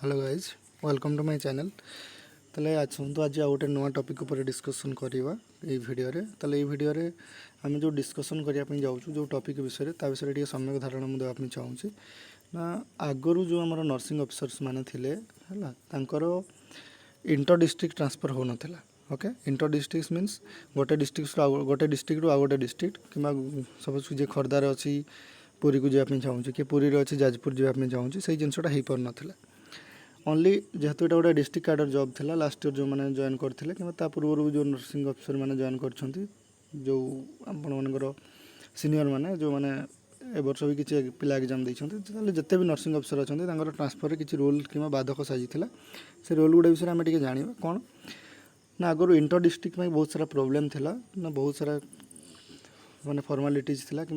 Hello guys welcome to my channel. ताले आसतु आज गोटे नुआ टॉपिक ऊपर डिस्कशन करवा ये वीडियो रे। ताले ये वीडियो रे आम जो डिस्कशन करने जाऊँ जो टॉपिक विषय ता विषय टे सम्यक धारणा मुझे देवाई चाहूँगी ना। आगु जो आम नर्सिंग ऑफिसर्स माने थिले है तांकर इंटर डिस्ट्रिक्ट ट्रांसफर हो नाला। ओके, इंटर डिस्ट्रिक्ट मीन्स गोटे डिस्ट्रिक्ट रु आ गोटे डिस्ट्रिक्ट कि सपोज जे खर्दार अच्छी पुरी को जावाई चाहूँगी कि पुरी अच्छी जाजपुर जावाई चाहूँगी से जिनसा हो पार नाला। ओनली जेहेतु यहाँ गोटे डिस्ट्रिक्ट कैडर जॉब थिला लास्ट ईयर जो मैंने जॉइन करते कि पूर्व जो नर्सिंग ऑफिसर मैंने जॉइन कर जो आपंकर सीनियर मैंने जो मैंने ए वर्ष भी किसी पिला एग्जाम देते जिते भी नर्सिंग ऑफिसर अच्छा ट्रांसफर किसी रूल कि बाधक साजी से रूल गुड़ा विषय आम जाना कौन ना आगु इंटर डिस्ट्रिक्ट में बहुत सारा प्रोब्लेम थिला ना बहुत सारा माने फॉर्मालिटीज थिला कि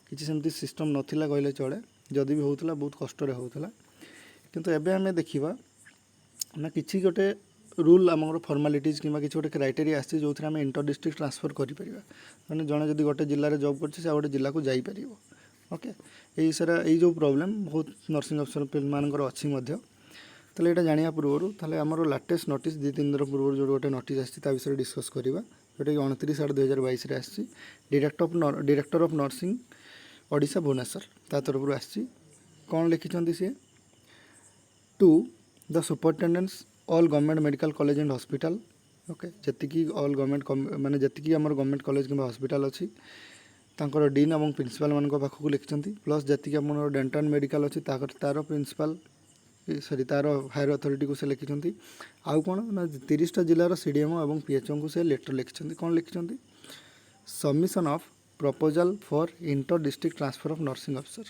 किसी सेमती सिस्टम नथिला कहले चले जदि भी होता बहुत कष्ट होता किंतु एबे हमें देखिबा ना किसी गोटे रूल आम फॉर्मालिटीज कि किसी गोटे क्राइटेरिया आसी जो आम इंटर डिस्ट्रिक्ट ट्रांसफर करें मैंने जड़े जब गोटे जिले जॉब कर गोटे जिला को जापर। ओके, यही सारा यही जो प्रोब्लेम बहुत नर्सिंग ऑफिसर मानकर अच्छी ताले यहाँ जाना पूर्व ताले आमर लाटेस्ट नोटिस 2-3 दिन पूर्व जो गोटे नोटिस आसी विषय डिस्कस करवा जोटा कि 29/8/2022 आसी director of nursing Odisha Bhubaneswar ता तरफ आसी कौन लिखिं सी to the superintendents all government medical college and hospital. Okay, जी ऑल गवर्नमेंट माने जी आम गवर्नमेंट कॉलेज कि हॉस्पिटल अच्छी तांकर डीन और प्रिंसिपल मान पाखक लिखिं प्लस जी आम डेंटल मेडिकल अच्छी तार प्रिंसिपल सॉरी तार हायर अथॉरिटी को से लिखिं आउ कौन ना 30टा जिलार सीडीएमओ और पीएचओ को से लेटर लिखिं कौन लिखिं submission of proposal for inter district transfer of nursing officer.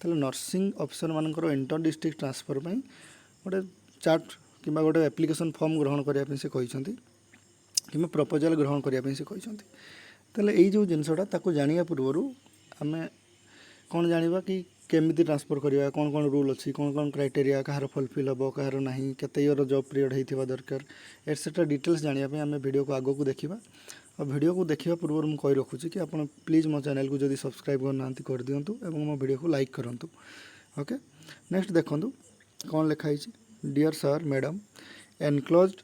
ताले नर्सिंग ऑफिसर मानकर इंटर डिस्ट्रिक्ट ट्रांसफर पर गोटे चार्ट कि गोटे एप्लिकेशन फॉर्म ग्रहण करने से कहते कि प्रपोजल ग्रहण करने से कहते ताले यही जो जिनसटा जाना पूर्व आम कौन जाना कि केमी ट्रांसफर करवा कौन कौन रूल अच्छी कौन कौन क्राइटेरिया कहार फुलफिल हम कहार ना केते ईयर जॉब पीरियड होता दरकार एटसेट्रा डिटेल्स जानापी आम वीडियो को आगू देखा और वीडियो को देखा पूर्व मुझे कही रखुच्छी कि आप प्लीज मो चैनल को जब सब्सक्राइब करना कर दिंतु और मो वीडियो को लाइक करूँ। ओके, नेक्स्ट देखूँ कौन लिखाई dear sir madam enclosed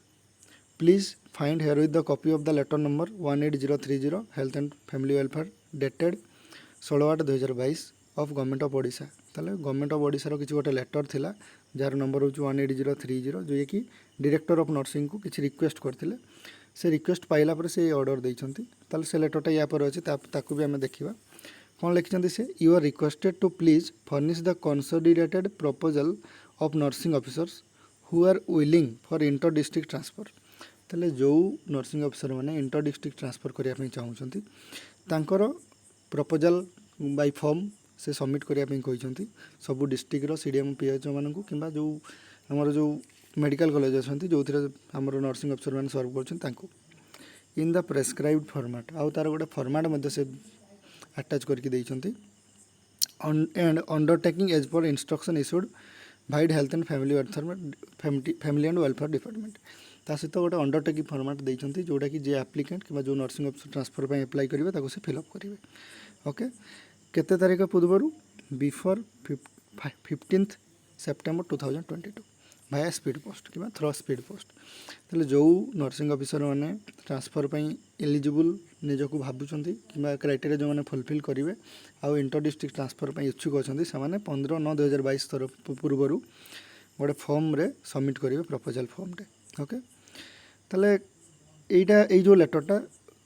please find herewith the copy of the letter number 18030 health and family welfare dated 16/8/2022 of government of Odisha. ताले गवर्नमेंट ऑफ ओडिशा किसी गोटे लेटर थिला जार नंबर हो 18030 जो ये कि डायरेक्टर ऑफ नर्सिंग को किसी रिक्वेस्ट करते से रिक्वेस्ट पाइला पर से ऑर्डर देते से लेटरटा या पर अच्छे ताकू भी आम देखा कौन लिखिं से you are requested to please furnish the consolidated proposal of nursing officers who are willing for inter district transfer. ताले जो नर्सिंग ऑफिसर मैंने इंटर डिस्ट्रिक्ट ट्रांसफर करने चाहूँगी तांकर प्रपोजल बाय फॉर्म से सबमिट करने कहते सबू डिस्ट्रिक्टर सीडीएम पीएचओ मानू कि जो आमर जो मेडिकल कॉलेज अच्छा जो आमर नर्सिंग ऑफिसर मैंने सर्व कर इन द प्रेस्क्राइब्ड फॉर्मेट आउ तार गोटे फॉर्मेट से अटैच करके and undertaking as per instruction issued vide health and family and welfare department ता सहित गोटे अंडरटेकिंग फॉर्मेट देते जोटा कि जे एप्लिकेंट कि जो नर्सिंग ऑफिसर ट्रांसफर पर अप्लाई करेंगे से फिलअप करेंगे। ओके, केते तारीख पूर्व बिफोर 15 सेप्टेम्बर 2022 भाया स्पीड पोस्ट कि थ्रो स्पीड पोस्ट। ताले जो नर्सिंग ऑफिसर मैंने ट्रांसफर पर एलिजिबल निजक भावुं कि क्राइटेरिया जो मैंने फुलफिल करेंगे आउ इंटर डिस्ट्रिक्ट ट्रांसफर पर इच्छुक अच्छा से 15/9/2022 तरफ पूर्व गोटे फॉर्म रे सबमिट करेंगे प्रपोजल फॉर्मटे। ओके, ताले यहीटा ये जो लेटरटा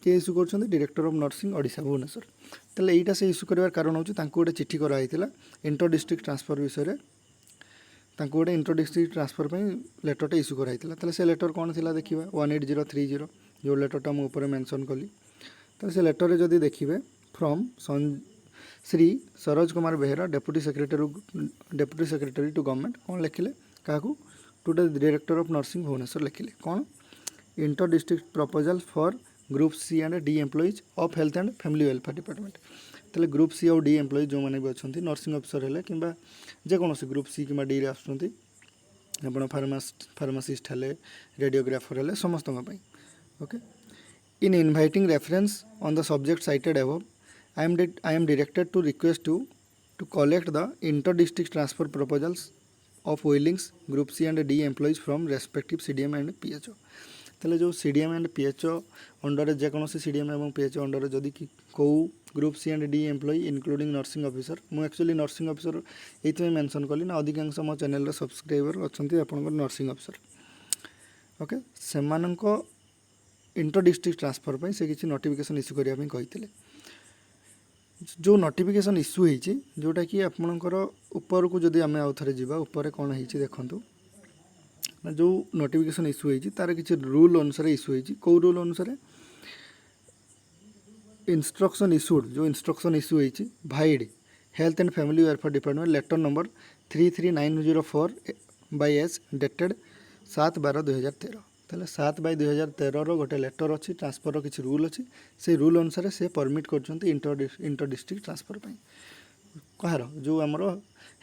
किए इश्यू कर director of nursing Odisha Bhubaneswar. ताले यहीटा से इश्यू करार कारण हो गोटे चिठी कराई इंटर डिस्ट्रिक्ट ट्रांसफर विषय गोटे इंटर डिस्ट्रिक्ट ट्रांसफर पर लेटरटा इश्यू कराई ताले से लेटर कौन थी देखा 18030 जो लेटरटा मुझे मेंशन कली तो से लेटर जदि देखिए from Shri Saroj Kumar Behera deputy secretary to government कौन लिखिले क्या to the director of nursing Bhubaneswar लिखिले कौन inter district proposal for group C and D employees of health and family welfare department. ताले ग्रुप सी और डी एम्प्लॉइज जो मैंने भी अच्छा नर्सिंग ऑफिसर है कि जेकोसी ग्रुप सी कि डी आसुँच आप फार्मासीस्ट है रेडियोग्राफर है समस्त। Okay, in inviting reference on the subject cited above I am directed to request to collect the inter district transfer proposals of Oilings Group C and D employees from respective CDM and PHO তাহলে जो CDM and PHO under जेकोसी CDM और PHO under जदि कौ group C and D employee including nursing officer मु actually nursing officer ये mention कली ना अधिकांश मो चैनल सब्सक्राइबर अच्छा आपंकर नर्सिंग ऑफिसर ओके से इंटर डिस्ट्रिक्ट ट्रांसफर से किसी नोटिफिकेशन इश्यू करने कही जो नोटिफिकेशन इश्यू होती जोटा कि आपणकर ऊपर को जदि आम आउ थे जावा ऊपर कौन है देखूँ जो नोटिफिकेशन इश्यू होती तार किसी रूल अनुसार इश्यू होती कौ रूल अनुसार इंस्ट्रक्शन इश्यूड जो इंस्ट्रक्शन इश्यू होती vide health and family welfare department letter number 33904 by S dated 7/12/2013 ताहले 7/2013 गोटे लेटर अच्छी ट्रांसफर किसी रूल अच्छी से रूल अनुसार से परमिट कर इंटर डिस्ट्रिक्ट ट्रांसफर कहार जो आमर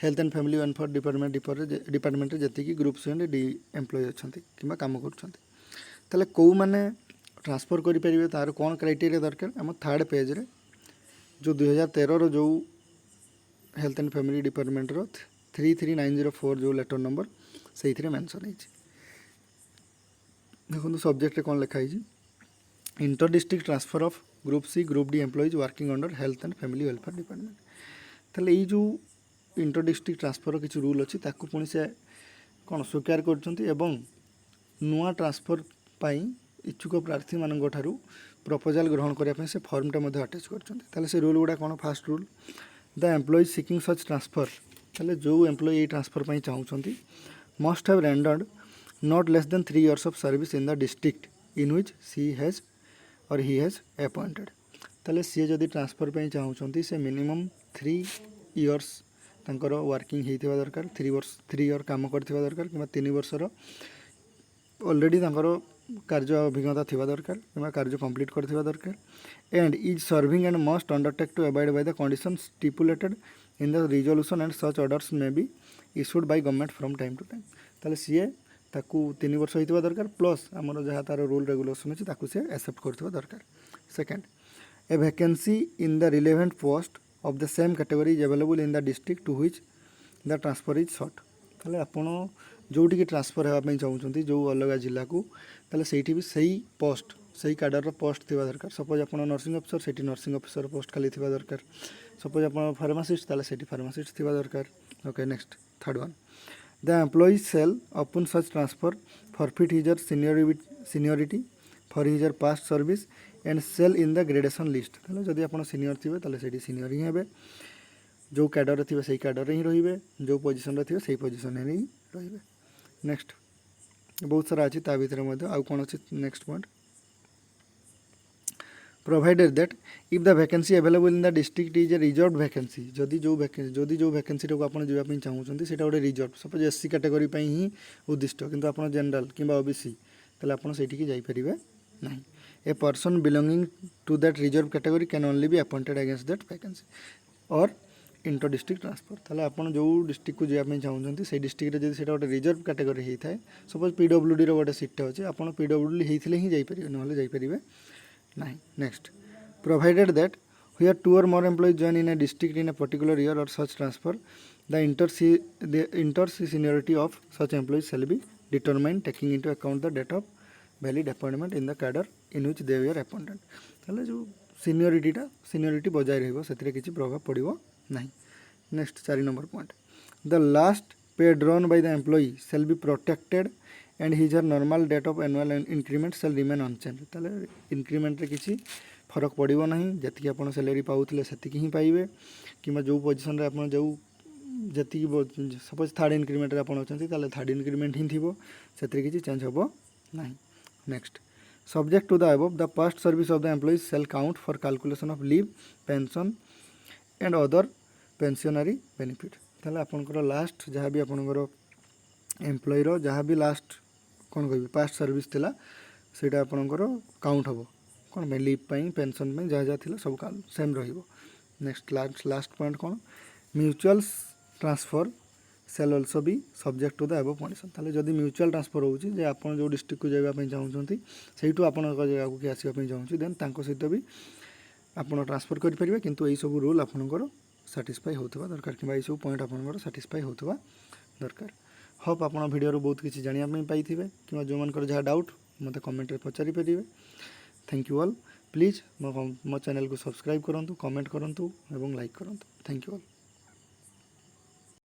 health and family welfare department जी group C and D employ अच्छा कि कम कर कौ मैंने ट्रांसफर करेंगे तार कौन क्राइटेरिया दरकार आम थर्ड पेज रे जो 2013 जो हेल्थ एंड फैमिली डिपार्टमेंट 33904 जो लेटर नंबर से मेंशन है देखो सब्जेक्ट कौन लिखाई inter district transfer of group C group D employees working under health and family welfare department ताहले ये जो इंटर डिस्ट्रिक्ट ट्रांसफर किसी रूल अच्छी ताकू पुणी से कौन स्वीकार कर नुआ ट्रांसफर पाई इच्छुक प्रार्थी मान प्रपोजाल ग्रहण करने से फर्मटा अटैच कर रूल गुड़ा कौन fast rule the employees seeking such transfer ताहले जो एम्प्लॉय ट्रांसफर पाई चाहूँगी must have rendered not less than 3 years of service in the district in which she has or he has appointed ताले सी जदि transfer पे चाहूँगी से मिनिमम 3 years तांकर working होता दरकार 3 year काम करथिबा दरकार कि 3 वर्षर ऑलरेडी तांकर कार्य अभिज्ञता थिबा दरकार कि कार्य कंप्लीट करथिबा दरकार and is serving and must undertake to abide by the conditions stipulated in the resolution and such orders may be issued by government from time to time ताले सी ताकू 3 वर्ष होता दरकार प्लस आमर जहाँ तार रूल रेगुलेशन अच्छी ताकू से एक्सेप्ट करथिबा दरकार second a vacancy in the relevant post of the same category is available in the district to which the transfer is sought ताले आपण जोटी ट्रांसफर होगापी चाहूँगी जो अलग जिला को ताले सेठी भी सही पोस्ट सही कैडर पोस्ट थिबा दरकार सपोज आप नर्सिंग ऑफिसर सेठी नर्सिंग ऑफिसर पोस्ट खाली थिबा दरकार सपोज आप फार्मासिस्ट ताले सेठी फार्मासिस्ट थिबा दरकार okay next third one the employee shall upon such transfer forfeit his her seniority for his her past service and shall in the gradation list ताले जदि आप सीनियर थे ताले सेठी सीनियर ही हेबे जो कैडर थे से कैडर ही रहिबे जो पोजिशन थे से पोजिशन ही रहिबे नेक्स्ट बहुत सारा अच्छी ता भीतर आउ कौन अच्छी next point provided that if the vacancy available in the district is a reserved vacancy जदि जो वैकेंसी को आप जावाई चाहूँगी से गोटे रिजर्व सपोज एससी कैटेगरी ही उद्दिष्ट किंतु आप जनरल कि ओबीसी ताले आप सेठी जाइपर ना a person belonging to that reserve category can only be appointed against that vacancy और इंटर डिस्ट्रिक्ट ट्रांसफर ताले आप जो डिस्ट्रिक्ट को जावाई चाहूँगी से डिस्ट्रिक्ट जब से गोटे रिजर्व कैटेगरी होता है सपोज पीडब्ल्यूडी गोटे सीट अच्छे आप पीडब्ल्यूडी होते ही जाइपर ना जाइपर नहीं next provided that where 2 or more employees join in a district in a particular year or such transfer the inter seniority of such employees shall be determined taking into account the date of valid appointment in the cadre in which they were appointed ताले जो seniority बजाय रहिबो सेतिरे किछि प्रभाव पड़िबो नहीं next 4 number point the last pay drawn by the employee shall be protected and his or normal date of annual increment shall remain unchanged ताले increment रे किछि फरक पड़ो ना जी आप सैलरी पाऊले से ही पाइबे कि जो पोजिशन आप जो जी सपोज थर्ड इंक्रीमेंट आप अच्छा थर्ड इंक्रीमेंट ही थी से किसी चेंज हम ना next subject to the above the past service of the employees shall count for calculation of leave pension and other pensionary benefit ताले आपनकर लास्ट जहाँ भी आपनकर एम्प्लॉयर जहाँ भी लास्ट कौन कह पास्ट सर्विस थिला सेटा आपनकर काउंट हम कौन लीव पेंशन जहाँ जहाँ थी सब सेम रेक्स्ट लास्ट पॉइंट कौन mutual transfer shall also be subject to the above condition ताले जदि म्यूचुअल ट्रांसफर होची जे आपन जो डिस्ट्रिक्ट को जाबा चाहूँगी सेठू आपन जगह को आसपा चाहूँगी देन तांको सहित भी आपन ट्रांसफर कर पारे किंतु यही सब रूल आपनकर साटिस्फाई होता दरकार कि सब पॉइंट आपनकर साटिस्फाई होता दरकार होप आप भिडियो बहुत किसी जानापी पाई कि जो मन जहाँ डाउट मत कमेंट रे पचारि पारे। Thank you all. प्लीज़ मो चैनल को सब्सक्राइब करूँ, कमेंट करूँ और लाइक करूँ। Thank you all.